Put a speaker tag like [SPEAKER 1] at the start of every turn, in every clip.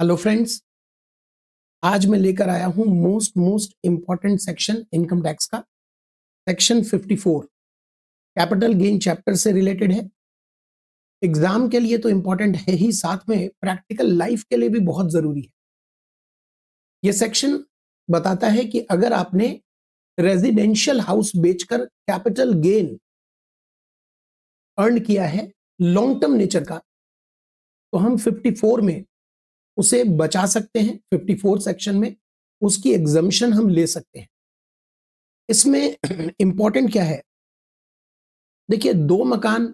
[SPEAKER 1] Hello friends, आज मैं लेकर आया हूं most important section income tax का। सेक्शन 54 कैपिटल गेन चैप्टर से रिलेटेड है। एग्जाम के लिए तो इंपॉर्टेंट है ही, साथ में प्रैक्टिकल लाइफ के लिए भी बहुत जरूरी है। यह सेक्शन बताता है कि अगर आपने रेजिडेंशियल हाउस बेचकर कैपिटल गेन अर्न किया है लॉन्ग टर्म नेचर का, तो हम 54 में उसे बचा सकते हैं। 54 सेक्शन में उसकी एग्जम्पशन हम ले सकते हैं। इसमें इंपॉर्टेंट क्या है, देखिए 2 मकान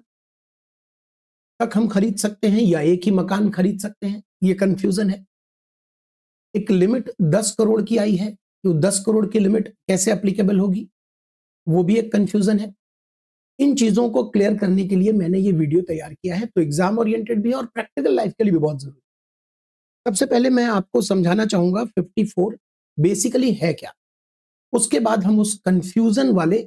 [SPEAKER 1] तक हम खरीद सकते हैं या एक ही मकान खरीद सकते हैं, ये कंफ्यूजन है। एक लिमिट 10 करोड़ की आई है, तो 10 करोड़ की लिमिट कैसे एप्लीकेबल होगी, वो भी एक कंफ्यूजन है। इन चीजों को क्लियर करने के लिए मैंने ये वीडियो तैयार किया है, तो एग्जाम ओरिएंटेड भी है और प्रैक्टिकल लाइफ के लिए भी बहुत जरूरी है। सबसे पहले मैं आपको समझाना चाहूंगा 54 बेसिकली है क्या, उसके बाद हम उस कंफ्यूजन वाले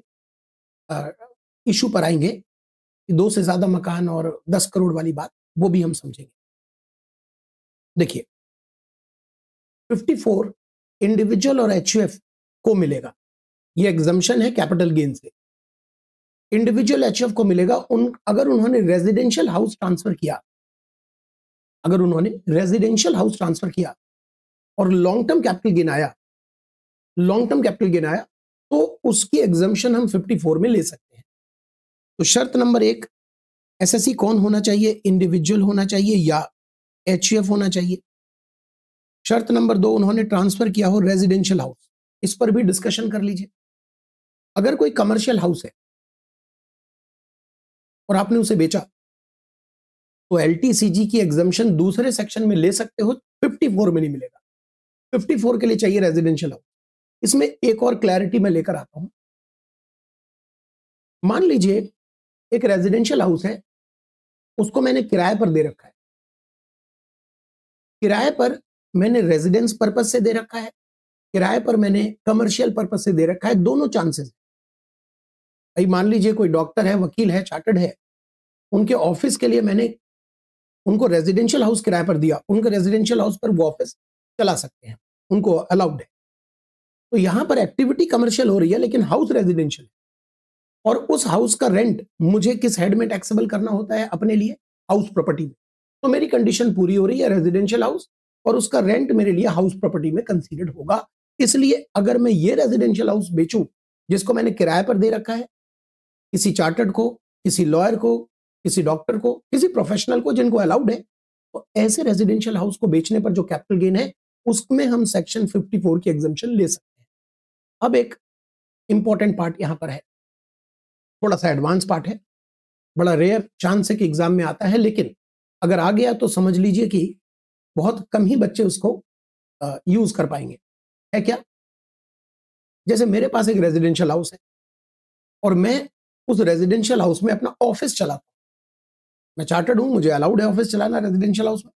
[SPEAKER 1] इशू पर आएंगे कि 2 से ज्यादा मकान और 10 करोड़ वाली बात, वो भी हम समझेंगे। देखिए 54 इंडिविजुअल और एचयूएफ को मिलेगा, ये एग्जम्पशन है कैपिटल गेन से। इंडिविजुअल एचयूएफ को मिलेगा अगर उन्होंने रेजिडेंशियल हाउस ट्रांसफर किया, अगर उन्होंने रेजिडेंशियल हाउस ट्रांसफर किया और लॉन्ग टर्म कैपिटल गेन आया, लॉन्ग टर्म कैपिटल गेन आया, तो उसकी एग्जम्पशन हम 54 में ले सकते हैं। तो शर्त नंबर 1, एसएससी कौन होना चाहिए, इंडिविजुअल होना चाहिए या एचयूएफ होना चाहिए। शर्त नंबर 2, उन्होंने ट्रांसफर किया हो रेजिडेंशियल हाउस, इस पर भी डिस्कशन कर लीजिए। अगर कोई कमर्शियल हाउस है और आपने उसे बेचा, तो एलटीसीजी की एग्जम्पशन दूसरे सेक्शन में ले सकते हो, 54 में नहीं मिलेगा। 54 के लिए चाहिए रेजिडेंशियल हाउस। इसमें एक और क्लैरिटी मैं लेकर आता हूं। मान लीजिए एक रेजिडेंशियल हाउस है, उसको मैंने किराए पर दे रखा है। किराए पर मैंने रेजिडेंस पर्पज से दे रखा है, किराए पर मैंने कमर्शियल पर्पज से दे रखा है, दोनों चांसेस। भाई मान लीजिए कोई डॉक्टर है, वकील है, चार्टर्ड है, उनके ऑफिस के लिए मैंने उनको रेजिडेंशियल हाउस किराए पर दिया, उनके रेजिडेंशियल हाउस पर वो ऑफिस चला सकते हैं, उनको अलाउड है। तो यहां पर एक्टिविटी कमर्शियल हो रही है लेकिन हाउस रेजिडेंशियल है, और उस हाउस का रेंट मुझे किस हेड में टैक्सेबल करना होता है, अपने लिए हाउस प्रॉपर्टी में। तो मेरी कंडीशन पूरी हो रही है, रेजिडेंशियल हाउस, और उसका रेंट मेरे लिए हाउस प्रॉपर्टी में कंसीडर्ड होगा। इसलिए अगर मैं ये रेजिडेंशियल हाउस बेचूं जिसको मैंने किराए पर दे रखा है, किसी चार्टर्ड को, किसी लॉयर को, किसी डॉक्टर को, किसी प्रोफेशनल को जिनको अलाउड है, तो ऐसे रेजिडेंशियल हाउस को बेचने पर जो कैपिटल गेन है उसमें हम सेक्शन 54 की एग्जम्पशन ले सकते हैं। अब एक इंपॉर्टेंट पार्ट यहां पर है, थोड़ा सा एडवांस पार्ट है, बड़ा रेयर चांस है कि एग्जाम में आता है, लेकिन अगर आ गया तो समझ लीजिए कि बहुत कम ही बच्चे उसको यूज कर पाएंगे। है क्या? जैसे मेरे पास एक रेजिडेंशियल हाउस है और मैं उस रेजिडेंशियल हाउस में अपना ऑफिस चलाता हूं। मैं चार्टर्ड हूं, मुझे अलाउड है ऑफिस चलाना रेजिडेंशियल हाउस में,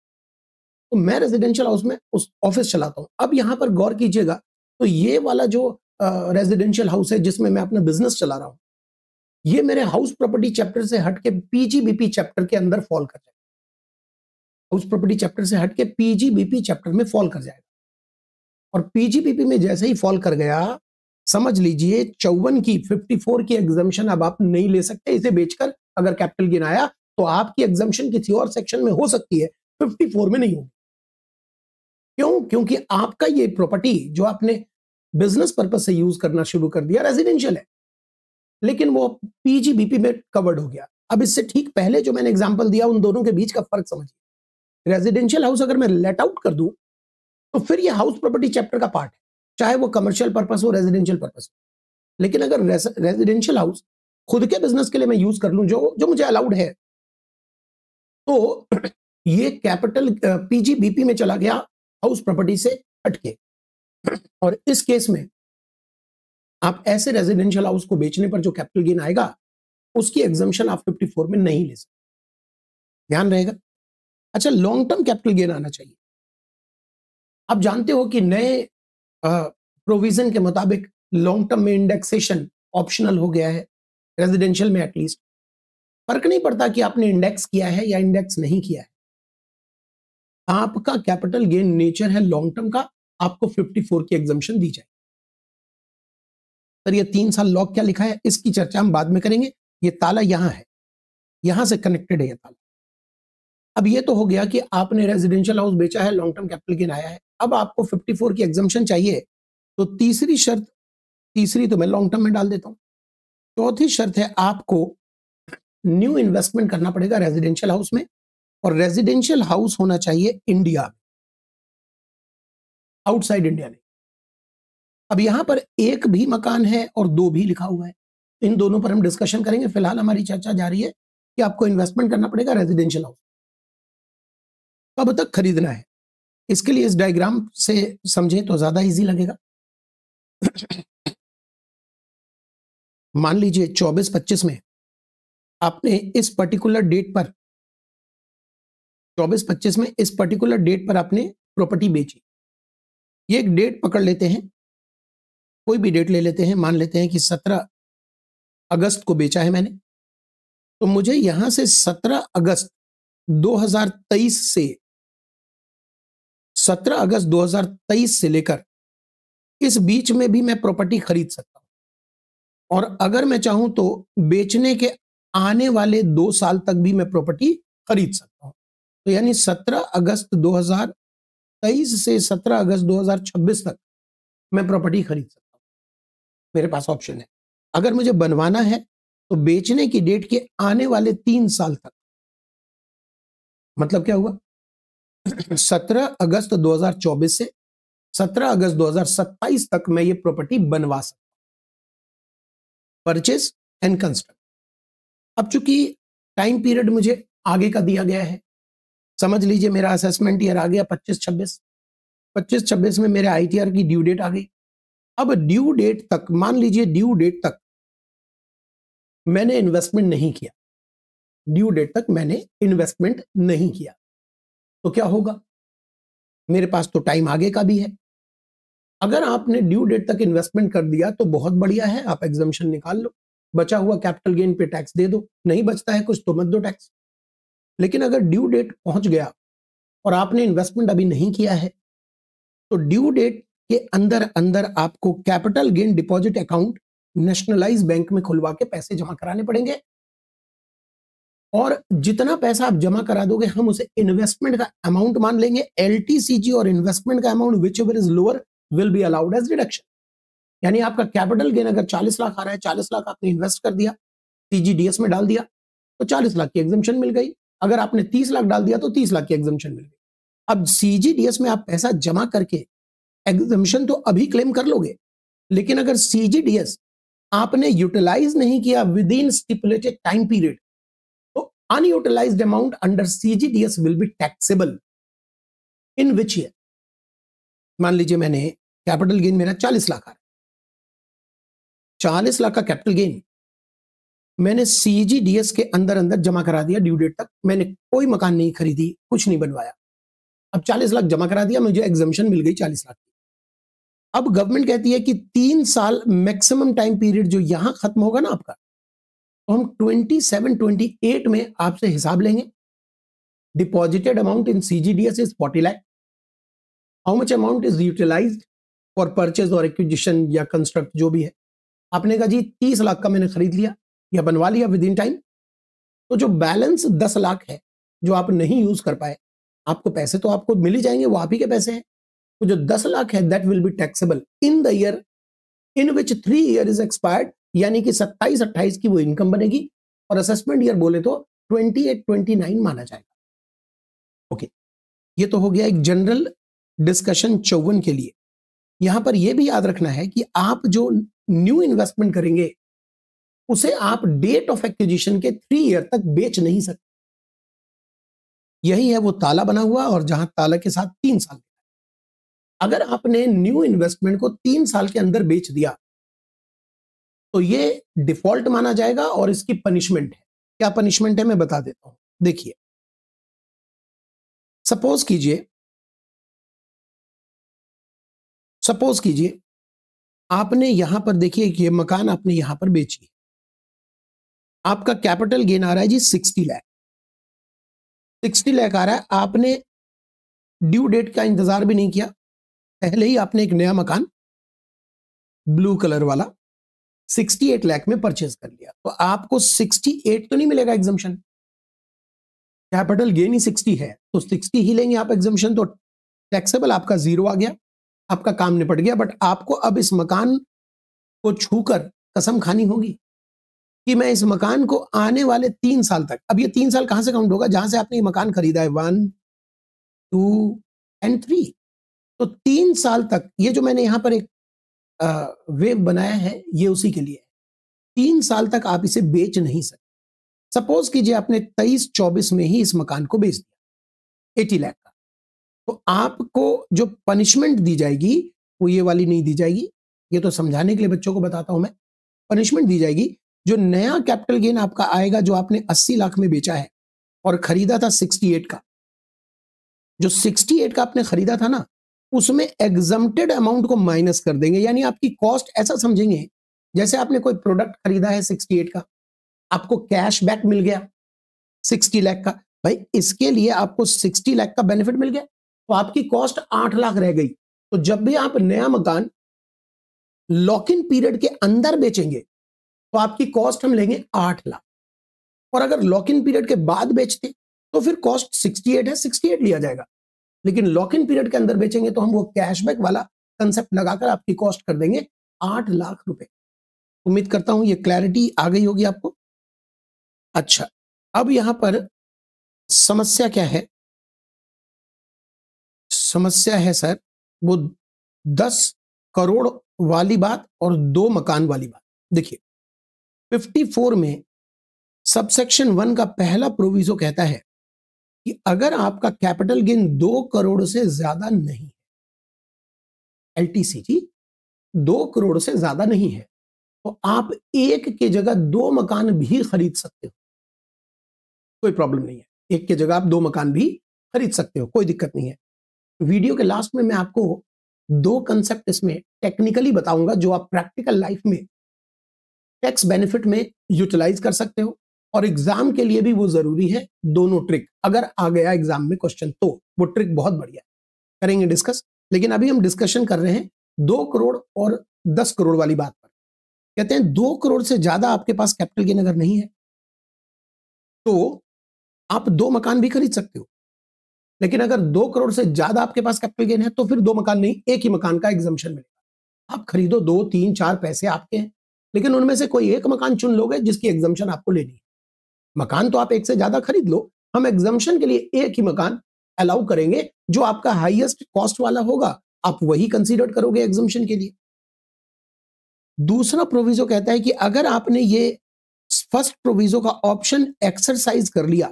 [SPEAKER 1] तो मैं रेजिडेंशियल हाउस में उस ऑफिस चलाता हूं। अब यहां पर गौर कीजिएगा, तो ये वाला जो रेजिडेंशियल हाउस है जिसमें मैं अपना बिजनेस चला रहा हूं, ये मेरे हाउस प्रॉपर्टी चैप्टर से हटके पीजीबीपी चैप्टर के अंदर फॉल कर जाएगा। हाउस प्रॉपर्टी चैप्टर से हटके पीजीबीपी चैप्टर में फॉल कर जाएगा, और पीजीबीपी में जैसे ही फॉल कर गया, समझ लीजिए 54 की 54 की एग्जम्पशन अब आप नहीं ले सकते। इसे बेचकर अगर कैपिटल गेन आया तो आपकी एग्जम्पशन किसी और सेक्शन में हो सकती है, 54 में नहीं होगी। क्यों? क्योंकि आपका ये प्रॉपर्टी जो आपने बिजनेस पर्पज से यूज करना शुरू कर दिया, रेजिडेंशियल है, लेकिन वो पीजीबीपी में कवर्ड हो गया। अब इससे ठीक पहले जो मैंने एग्जांपल दिया, उन दोनों के बीच का फर्क समझिए। रेजिडेंशियल हाउस अगर मैं लेट आउट कर दूं तो फिर ये हाउस प्रॉपर्टी चैप्टर का पार्ट है, चाहे वो कमर्शियल पर्पस हो, रेजिडेंशियल पर्पस हो। लेकिन अगर रेजिडेंशियल हाउस खुद के बिजनेस के लिए मैं यूज कर लूं, जो जो मुझे अलाउड है, तो ये कैपिटल पीजीबीपी में चला गया, हाउस प्रॉपर्टी से हटके। और इस केस में आप ऐसे रेजिडेंशियल हाउस को बेचने पर जो कैपिटल गेन आएगा, उसकी एग्जम्पशन आप 54 में नहीं ले सकते, ध्यान रहेगा। अच्छा, लॉन्ग टर्म कैपिटल गेन आना चाहिए। आप जानते हो कि नए प्रोविजन के मुताबिक लॉन्ग टर्म में इंडेक्सेशन ऑप्शनल हो गया है, रेजिडेंशियल में एटलीस्ट। फर्क नहीं पड़ता कि आपने इंडेक्स किया है या इंडेक्स नहीं किया है, आपका कैपिटल गेन नेचर है लॉन्ग टर्म का, आपको 54 की एग्जम्पशन दी जाए। सर ये 3 साल लॉक क्या लिखा है, इसकी चर्चा हम बाद में करेंगे। ये ताला यहां है, यहां से कनेक्टेड है ये ताला। अब ये तो हो गया कि आपने रेजिडेंशियल हाउस बेचा है, लॉन्ग टर्म कैपिटल गेन आया है। अब आपको 54 की एग्जम्पशन चाहिए, तो तीसरी शर्त, तीसरी तो मैं लॉन्ग टर्म में डाल देता हूं। चौथी शर्त है आपको न्यू इन्वेस्टमेंट करना पड़ेगा रेजिडेंशियल हाउस में, और रेजिडेंशियल हाउस होना चाहिए इंडिया, आउटसाइड इंडिया नहीं। अब यहां पर एक भी मकान है और दो भी लिखा हुआ है, इन दोनों पर हम डिस्कशन करेंगे। फिलहाल हमारी चर्चा जारी है कि आपको इन्वेस्टमेंट करना पड़ेगा रेजिडेंशियल हाउस। कब तक खरीदना है, इसके लिए इस डायग्राम से समझें तो ज्यादा इजी लगेगा। मान लीजिए 24-25 में आपने इस पर्टिकुलर डेट पर, 24-25 में इस पर्टिकुलर डेट पर आपने प्रॉपर्टी बेची। ये एक डेट पकड़ लेते हैं, कोई भी डेट ले लेते हैं, मान लेते हैं कि 17 अगस्त को बेचा है मैंने। तो मुझे यहां से 17 अगस्त 2023 से 17 अगस्त 2023 से लेकर इस बीच में भी मैं प्रॉपर्टी खरीद सकता हूं, और अगर मैं चाहूं तो बेचने के आने वाले 2 साल तक भी मैं प्रॉपर्टी खरीद सकता हूं। तो यानी 17 अगस्त 2023 से 17 अगस्त 2026 तक मैं प्रॉपर्टी खरीद सकता हूं, मेरे पास ऑप्शन है। अगर मुझे बनवाना है तो बेचने की डेट के आने वाले 3 साल तक, मतलब क्या हुआ 17 अगस्त 2024 से 17 अगस्त 2027 तक मैं ये प्रॉपर्टी बनवा सकता हूं, परचेज एंड कंस्ट्रक्ट। अब चूंकि टाइम पीरियड मुझे आगे का दिया गया है, समझ लीजिए मेरा असेसमेंट ईयर आ गया 25-26 में मेरे आईटीआर की ड्यू डेट आ गई। अब ड्यू डेट तक, मान लीजिए ड्यू डेट तक मैंने इन्वेस्टमेंट नहीं किया, ड्यू डेट तक मैंने इन्वेस्टमेंट नहीं किया, तो क्या होगा, मेरे पास तो टाइम आगे का भी है। अगर आपने ड्यू डेट तक इन्वेस्टमेंट कर दिया तो बहुत बढ़िया है, आप एग्जम्पशन निकाल लो, बचा हुआ कैपिटल गेन पे टैक्स दे दो, नहीं बचता है कुछ तो मत दो टैक्स। लेकिन अगर ड्यू डेट पहुंच गया और आपने इन्वेस्टमेंट अभी नहीं किया है, तो ड्यू डेट के अंदर अंदर आपको capital gain deposit account nationalise bank में खुलवा के पैसे जमा कराने पड़ेंगे, और जितना पैसा आप जमा करा दोगे हम उसे इन्वेस्टमेंट का अमाउंट मान लेंगे। एलटीसीजी और इन्वेस्टमेंट का amount whichever is lower will be allowed as deduction. यानी आपका कैपिटल गेन अगर 40 लाख आ रहा है, 40 लाख आपने इन्वेस्ट कर दिया, सीजीडीएस में डाल दिया, तो 40 लाख की एग्जम्पशन मिल गई। अगर आपने 30 लाख डाल दिया तो 30 लाख की एग्जम्पशन मिल गई। अब सीजीडीएस में आप पैसा जमा करके एग्जम्पशन तो अभी क्लेम कर लोगे, लेकिन अगर सीजीडीएस आपने यूटिलाइज नहीं किया within stipulated time period, तो unutilised amount under CGDS will be taxable in which year. मान लीजिए मैंने कैपिटल गेन मेरा 40 लाख आ रहा है, 40 लाख का कैपिटल गेन मैंने सीजीडीएस के अंदर अंदर जमा करा दिया ड्यू डेट तक, मैंने कोई मकान नहीं खरीदी, कुछ नहीं बनवाया, अब 40 लाख जमा करा दिया, मुझे एग्जम्पशन मिल गई 40 लाख की। अब गवर्नमेंट कहती है कि 3 साल मैक्सिमम टाइम पीरियड जो यहां खत्म होगा ना आपका, तो हम 27-28 में आपसे हिसाब लेंगे। Deposited amount in CGDS is 40 lakh. How much amount is utilised for purchase और एक्विजिशन या कंस्ट्रक्ट जो भी है, आपने कहा जी 30 लाख का मैंने खरीद लिया या बनवा लिया विद इन टाइम, तो जो बैलेंस 10 लाख है जो आप नहीं यूज कर पाए, आपको पैसे तो आपको मिल ही जाएंगे, वो आप ही के पैसे हैं, तो जो 10 लाख है that will be taxable in the year in which 3 year is expired, यानी कि 27-28 की वो इनकम बनेगी, और असेसमेंट ईयर बोले तो 28-29 माना जाएगा। ओके, ये तो हो गया एक जनरल डिस्कशन 54 के लिए। यहां पर यह भी याद रखना है कि आप जो न्यू इन्वेस्टमेंट करेंगे उसे आप डेट ऑफ एक्विजिशन के 3 ईयर तक बेच नहीं सकते। यही है वो ताला बना हुआ, और जहां ताला के साथ 3 साल, अगर आपने न्यू इन्वेस्टमेंट को 3 साल के अंदर बेच दिया तो ये डिफॉल्ट माना जाएगा, और इसकी पनिशमेंट है। क्या पनिशमेंट है मैं बता देता हूं, देखिए सपोज कीजिए आपने यहां पर, देखिए कि मकान आपने यहां पर बेची, आपका कैपिटल गेन आ रहा है जी 60 लाख, 60 लाख आ रहा है, आपने ड्यू डेट का इंतजार भी नहीं किया, पहले ही आपने एक नया मकान ब्लू कलर वाला 68 लाख में परचेज कर लिया, तो आपको 68 तो नहीं मिलेगा एग्जम्पशन, कैपिटल गेन ही 60 है तो 60 ही लेंगे आप एग्जम्पशन, तो टैक्सेबल आपका 0 आ गया, आपका काम निपट गया। बट आपको अब इस मकान को छूकर कसम खानी होगी कि मैं इस मकान को आने वाले 3 साल तक, अब ये 3 साल कहां से काउंट होगा, जहां से आपने ये मकान खरीदा है, 1 2 एंड 3, तो 3 साल तक ये जो मैंने यहां पर एक वेव बनाया है ये उसी के लिए, 3 साल तक आप इसे बेच नहीं सकते। सपोज कीजिए आपने 23-24 में ही इस मकान को बेच दिया 80 लाख का, तो आपको जो पनिशमेंट दी जाएगी वो ये वाली नहीं दी जाएगी, ये तो समझाने के लिए बच्चों को बताता हूं मैं। पनिशमेंट दी जाएगी जो नया कैपिटल गेन आपका आएगा, जो आपने 80 लाख में बेचा है और खरीदा था 68 का, जो 68 का आपने खरीदा था ना, उसमें एग्जम्प्टेड अमाउंट को माइनस कर देंगे, यानी आपकी कॉस्ट ऐसा समझेंगे जैसे आपने कोई प्रोडक्ट खरीदा है 68 का, आपको कैश बैक मिल गया 60 लाख का, भाई इसके लिए आपको 60 लाख का बेनिफिट मिल गया, तो आपकी कॉस्ट 8 लाख रह गई। तो जब भी आप नया मकान लॉक इन पीरियड के अंदर बेचेंगे तो आपकी कॉस्ट हम लेंगे 8 लाख, और अगर लॉक इन पीरियड के बाद बेचते तो फिर कॉस्ट 68 है, 68 लिया जाएगा, लेकिन लॉक इन पीरियड के अंदर बेचेंगे तो हम वो कैशबैक वाला कंसेप्ट लगाकर आपकी कॉस्ट कर देंगे 8 लाख रुपए। उम्मीद करता हूं ये क्लैरिटी आ गई होगी आपको। अच्छा, अब यहां पर समस्या क्या है, समस्या है सर वो 10 करोड़ वाली बात और 2 मकान वाली बात। देखिए 54 में सबसेक्शन 1 का पहला प्रोविजो कहता है कि अगर आपका कैपिटल गेन 2 करोड़ से ज्यादा नहीं, एलटीसीजी 2 करोड़ से ज्यादा नहीं है, तो आप एक के जगह 2 मकान भी खरीद सकते हो, कोई प्रॉब्लम नहीं है, एक के जगह आप 2 मकान भी खरीद सकते हो, कोई दिक्कत नहीं है। वीडियो के लास्ट में मैं आपको 2 कंसेप्ट इसमें टेक्निकली बताऊंगा जो आप प्रैक्टिकल लाइफ में टैक्स बेनिफिट में यूटिलाइज कर सकते हो, और एग्जाम के लिए भी वो जरूरी है। दोनों ट्रिक अगर आ गया एग्जाम में क्वेश्चन तो वो ट्रिक बहुत बढ़िया है, करेंगे डिस्कस। लेकिन अभी हम डिस्कशन कर रहे हैं 2 करोड़ और 10 करोड़ वाली बात पर। कहते हैं 2 करोड़ से ज्यादा आपके पास कैपिटल गेन अगर नहीं है तो आप 2 मकान भी खरीद सकते हो, लेकिन अगर 2 करोड़ से ज्यादा आपके पास कैपिटल गेन है तो फिर 2 मकान नहीं, एक ही मकान का एग्जम्पशन मिलेगा। आप खरीदो 2 3 4 पैसे आपके हैं, लेकिन उनमें से कोई एक मकान चुन लोगे जिसकी एग्जम्पशन आपको लेनी है। मकान तो आप एक से ज्यादा खरीद लो, हम एग्जम्पशन के लिए एक ही मकान अलाउ करेंगे जो आपका हाईएस्ट कॉस्ट वाला होगा, आप वही कंसीडर करोगे एग्जम्पशन के लिए। दूसरा प्रोविजो कहता है कि अगर आपने ये फर्स्ट प्रोविजो का ऑप्शन एक्सरसाइज कर लिया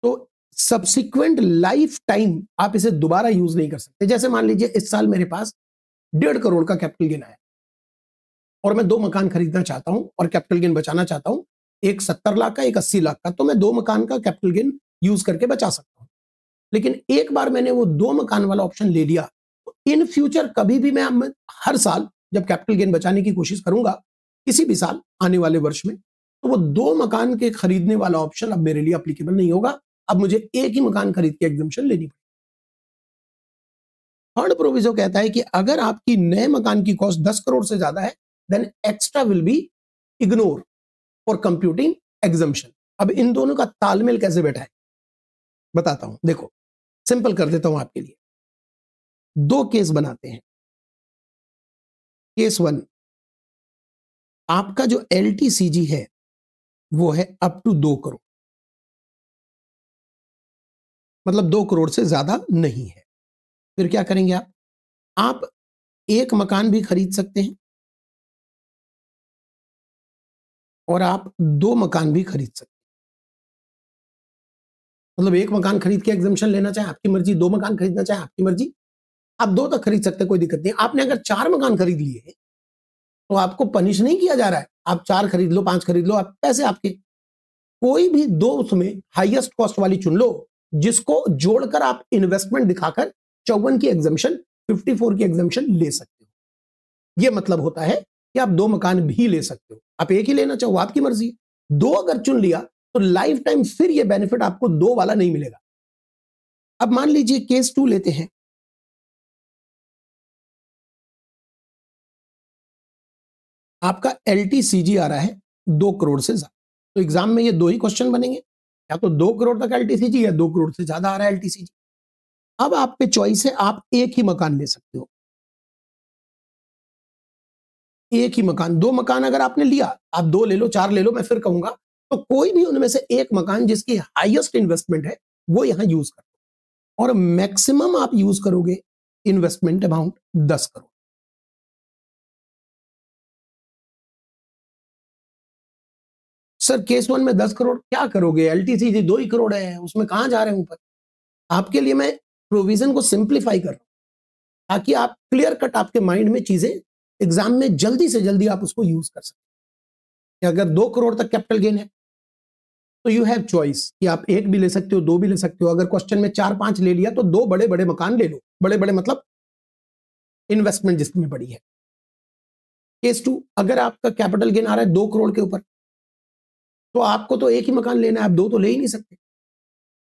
[SPEAKER 1] तो सब्सिक्वेंट लाइफ टाइम आप इसे दोबारा यूज नहीं कर सकते। जैसे मान लीजिए इस साल मेरे पास 1.5 करोड़ का कैपिटल गेन आया और मैं 2 मकान खरीदना चाहता हूं और कैपिटल गेन बचाना चाहता हूं, एक 70 लाख का, एक 80 लाख का, तो मैं 2 मकान का कैपिटल गेन यूज करके बचा सकता हूं। लेकिन एक बार मैंने वो 2 मकान वाला ऑप्शन ले लिया तो इन फ्यूचर कभी भी मैं हर साल जब कैपिटल गेन बचाने की कोशिश करूंगा किसी भी साल आने वाले वर्ष में, तो वो 2 मकान के खरीदने वाला ऑप्शन अब मेरे लिए अप्लीकेबल नहीं होगा, अब मुझे एक ही मकान खरीद के एग्जम्पशन लेनी पड़ेगी। थर्ड प्रोविजो कहता है कि अगर आपकी नए मकान की कॉस्ट 10 करोड़ से ज्यादा है then extra will be ignore for computing exemption. अब इन दोनों का तालमेल कैसे बैठा है बताता हूं, देखो सिंपल कर देता हूं आपके लिए। 2 केस बनाते हैं। केस 1, आपका जो एलटीसीजी है वो है अप टू 2 करोड़, मतलब 2 करोड़ से ज्यादा नहीं है। फिर क्या करेंगे आप एक मकान भी खरीद सकते हैं और आप 2 मकान भी खरीद सकते हैं। मतलब एक मकान खरीद के एग्जम्पशन लेना चाहे आपकी मर्जी, 2 मकान खरीदना चाहे आपकी मर्जी, आप 2 तक खरीद सकते हैं, कोई दिक्कत नहीं। आपने अगर 4 मकान खरीद लिए तो आपको पनिश नहीं किया जा रहा है, आप 4 खरीद लो, 5 खरीद लो, आप पैसे आपके। कोई भी 2 उसमें हाईएस्ट कॉस्ट वाली चुन लो जिसको जोड़कर आप इन्वेस्टमेंट दिखाकर 54 की एग्जम्पशन, 54 की एग्जम्पशन ले सकते हो। यह मतलब होता है कि आप 2 मकान भी ले सकते हो, आप एक ही लेना चाहो आपकी मर्जी। 2 अगर चुन लिया तो लाइफ टाइम फिर यह बेनिफिट आपको 2 वाला नहीं मिलेगा, अब मान लीजिए केस 2 लेते हैं। आपका एलटीसीजी आ रहा है 2 करोड़ से ज्यादा, तो एग्जाम में ये दो ही क्वेश्चन बनेंगे, या तो 2 करोड़ तक एलटीसीजी या 2 करोड़ से ज्यादा आ रहा है एलटीसीजी। अब आप पे चॉइस है, आप एक ही मकान ले सकते हो, एक ही मकान। दो मकान अगर आपने लिया, आप 2 ले लो, 4 ले लो, मैं फिर कहूंगा, तो कोई भी उनमें से एक मकान जिसकी हाईएस्ट इन्वेस्टमेंट है वो यहां यूज करो, और मैक्सिमम आप यूज करोगे investment amount 10 crore. Sir case 1 में 10 करोड़ क्या करोगे, एलटीसीजी 2 ही करोड़ है, उसमें कहां जा रहे हैं ऊपर। आपके लिए मैं प्रोविजन को सिंप्लीफाई कर रहा हूं, ताकि आप क्लियर कट आपके माइंड में चीजें एग्जाम में जल्दी से जल्दी आप उसको यूज कर सकें। कि अगर 2 करोड़ तक कैपिटल गेन है तो यू हैव चॉइस कि आप एक भी ले सकते हो, 2 भी ले सकते हो। अगर क्वेश्चन में 4-5 ले लिया तो 2 बड़े बड़े मकान ले लो, बड़े बड़े मतलब इन्वेस्टमेंट जिसमें बड़ी है। केस 2, अगर आपका कैपिटल गेन आ रहा है 2 करोड़ के ऊपर, तो आपको तो एक ही मकान लेना है, आप 2 तो ले ही नहीं सकते,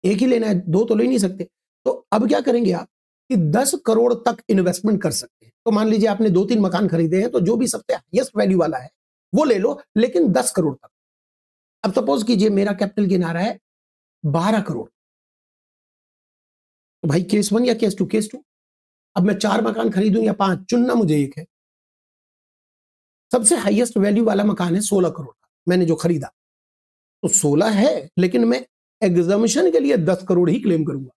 [SPEAKER 1] एक ही लेना है, 2 तो ले ही नहीं सकते। तो अब क्या करेंगे आप कि 10 करोड़ तक इन्वेस्टमेंट कर सकते हैं। तो मान लीजिए आपने 2-3 मकान खरीदे हैं, तो जो भी सबसे हाईएस्ट वैल्यू वाला है वो ले लो, लेकिन 10 करोड़ तक। अब सपोज कीजिए मेरा कैपिटल गेन आ रहा है 12 करोड़, तो भाई केस 1 या केस 2, केस 2। अब मैं 4 मकान खरीदूं या 5, चुनना मुझे एक है। सबसे हाईएस्ट वैल्यू वाला मकान है 16 करोड़ का, मैंने जो खरीदा, तो 16 है, लेकिन मैं एग्जामिशन के लिए 10 करोड़ ही क्लेम करूंगा।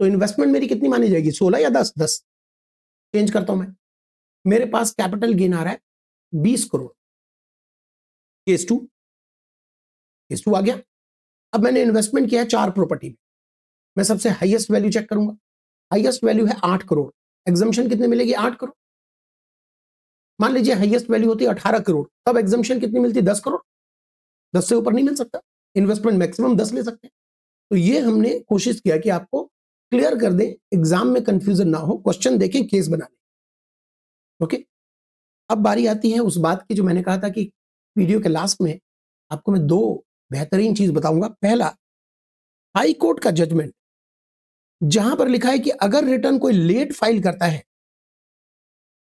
[SPEAKER 1] तो इन्वेस्टमेंट मेरी कितनी मानी जाएगी, 16 या 10? 10 चेंज करता हूं मैं। मेरे पास कैपिटल गेन आ रहा है 20 करोड़, केस 2, केस 2 आ गया। अब मैंने इन्वेस्टमेंट किया है 4 प्रॉपर्टी में, मैं सबसे हाईएस्ट वैल्यू चेक करूंगा। हाईएस्ट वैल्यू है 8 करोड़, एग्जामिशन कितने मिलेगी, 8 करोड़। मान लीजिए हाईएस्ट वैल्यू होती है 18 करोड़, तब एग्जामिशन कितनी मिलती है, 10 करोड़। 10 से ऊपर नहीं मिल सकता, इन्वेस्टमेंट मैक्सिमम 10 ले सकते हैं। तो ये हमने कोशिश किया कि आपको क्लियर कर दें, एग्जाम में कंफ्यूजन ना हो, क्वेश्चन देखें, केस बना लें। ओके, अब बारी आती है उस बात की जो मैंने कहा था कि वीडियो के लास्ट में आपको मैं 2 बेहतरीन चीज बताऊंगा। पहला, हाई कोर्ट का जजमेंट, जहां पर लिखा है कि अगर रिटर्न कोई लेट फाइल करता है,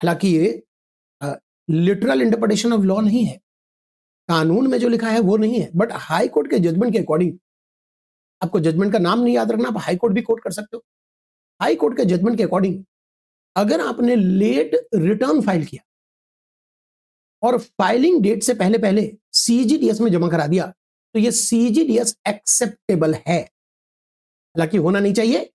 [SPEAKER 1] हालांकि ये लिटरल इंटरप्रिटेशन ऑफ लॉ नहीं है, कानून में जो लिखा है वो नहीं है, बट हाई कोर्ट के जजमेंट के अकॉर्डिंग, आपको जजमेंट का नाम नहीं याद रखना, आप हाई कोर्ट भी कोर्ट कर सकते हो। हाई कोर्ट के जजमेंट के अकॉर्डिंग, अगर आपने लेट रिटर्न फाइल किया और फाइलिंग डेट से पहले पहले सीजीडीएस में जमा करा दिया, तो ये सीजीडीएस एक्सेप्टेबल है। हालांकि होना नहीं चाहिए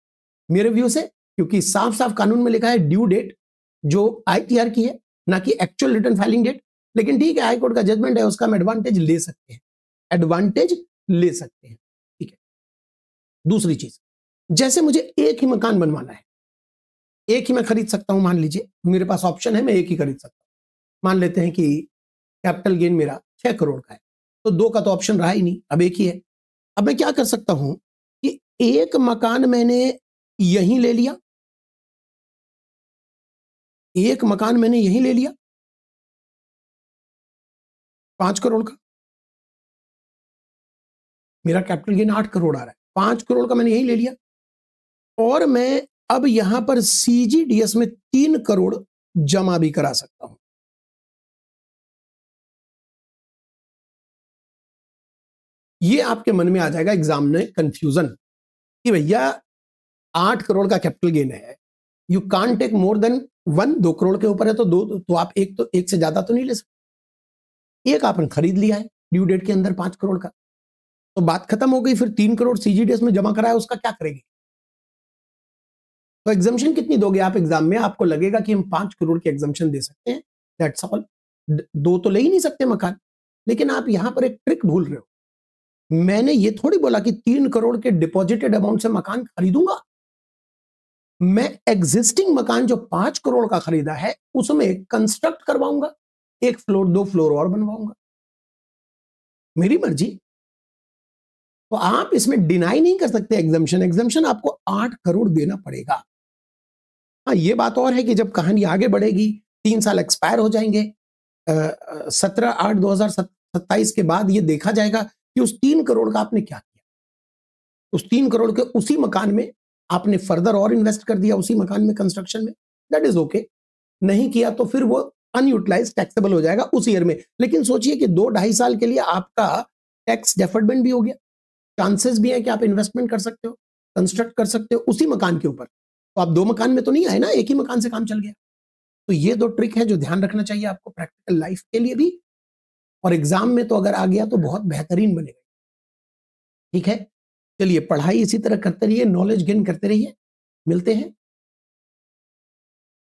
[SPEAKER 1] मेरे व्यू से, क्योंकि साफ साफ कानून में लिखा है ड्यू डेट जो आईटीआर की है, ना कि एक्चुअल रिटर्न फाइलिंग डेट। लेकिन ठीक है, हाईकोर्ट का जजमेंट है, उसका हम एडवांटेज ले सकते हैं, एडवांटेज ले सकते हैं। ठीक है। दूसरी चीज, जैसे मुझे एक ही मकान बनवाना है, एक ही मैं खरीद सकता हूं, मान लीजिए मेरे पास ऑप्शन है, मैं एक ही खरीद सकता हूं। मान लेते हैं कि कैपिटल गेन मेरा 6 करोड़ का है, तो 2 का तो ऑप्शन रहा ही नहीं, अब एक ही है। अब मैं क्या कर सकता हूं कि एक मकान मैंने यहीं ले लिया, एक मकान मैंने यहीं ले लिया 5 करोड़ का, मेरा कैपिटल गेन 8 करोड़ आ रहा है, 5 करोड़ का मैंने यहीं ले लिया, और मैं अब यहां पर सीजीडीएस में 3 करोड़ जमा भी करा सकता हूं। ये आपके मन में आ जाएगा एग्जाम में कंफ्यूजन कि भैया 8 करोड़ का कैपिटल गेन है, you can't take more than 1, 2 crore के ऊपर है तो 2, तो आप एक से ज्यादा तो नहीं ले सकते। एक आपने खरीद लिया है ड्यू डेट के अंदर 5 करोड़ का, तो बात खत्म हो गई। फिर 3 करोड़ सीजीडीएस में जमा कराया, उसका क्या करेंगे? तो एग्जामिशन कितनी दोगे आप एग्जाम में? आपको लगेगा कि हम 5 करोड़ की एग्जामिशन दे सकते हैं, दैट्स ऑल। 2 तो ले ही नहीं सकते मकान। लेकिन आप यहां पर एक ट्रिक भूल रहे हो, मैंने ये थोड़ी बोला कि 3 करोड़ के डिपॉजिटेड अमाउंट से मकान खरीदूंगा। मैं एग्जिस्टिंग मकान जो 5 करोड़ का खरीदा है उसमें कंस्ट्रक्ट करवाऊंगा, 1 फ्लोर 2 फ्लोर और बनवाऊंगा, मेरी मर्जी। तो आप इसमें डिनाई नहीं कर सकते एग्जामिशन, एग्जामिशन आपको 8 करोड़ देना पड़ेगा। हाँ, ये बात और है कि जब कहानी आगे बढ़ेगी, 3 साल एक्सपायर हो जाएंगे, 17/8/2027 के बाद ये देखा जाएगा कि उस 3 करोड़ का आपने क्या किया। उस 3 करोड़ के उसी मकान में आपने फर्दर और इन्वेस्ट कर दिया उसी मकान में कंस्ट्रक्शन में, दैट इज ओके। नहीं किया तो फिर वो अनयूटिलाइज टैक्सेबल हो जाएगा उस ईयर में। लेकिन सोचिए कि 2-2.5 साल के लिए आपका टैक्स डेफर्डमेंट भी हो गया। चांसेस भी है कि आप इन्वेस्टमेंट कर सकते हो, कंस्ट्रक्ट कर सकते हो उसी मकान के ऊपर। तो आप 2 मकान में तो नहीं आए ना, एक ही मकान से काम चल गया। तो ये 2 ट्रिक है जो ध्यान रखना चाहिए आपको प्रैक्टिकल लाइफ के लिए भी, और एग्जाम में तो अगर आ गया तो बहुत बेहतरीन बनेगा। ठीक है, चलिए पढ़ाई इसी तरह करते रहिए, नॉलेज गेन करते रहिए। मिलते हैं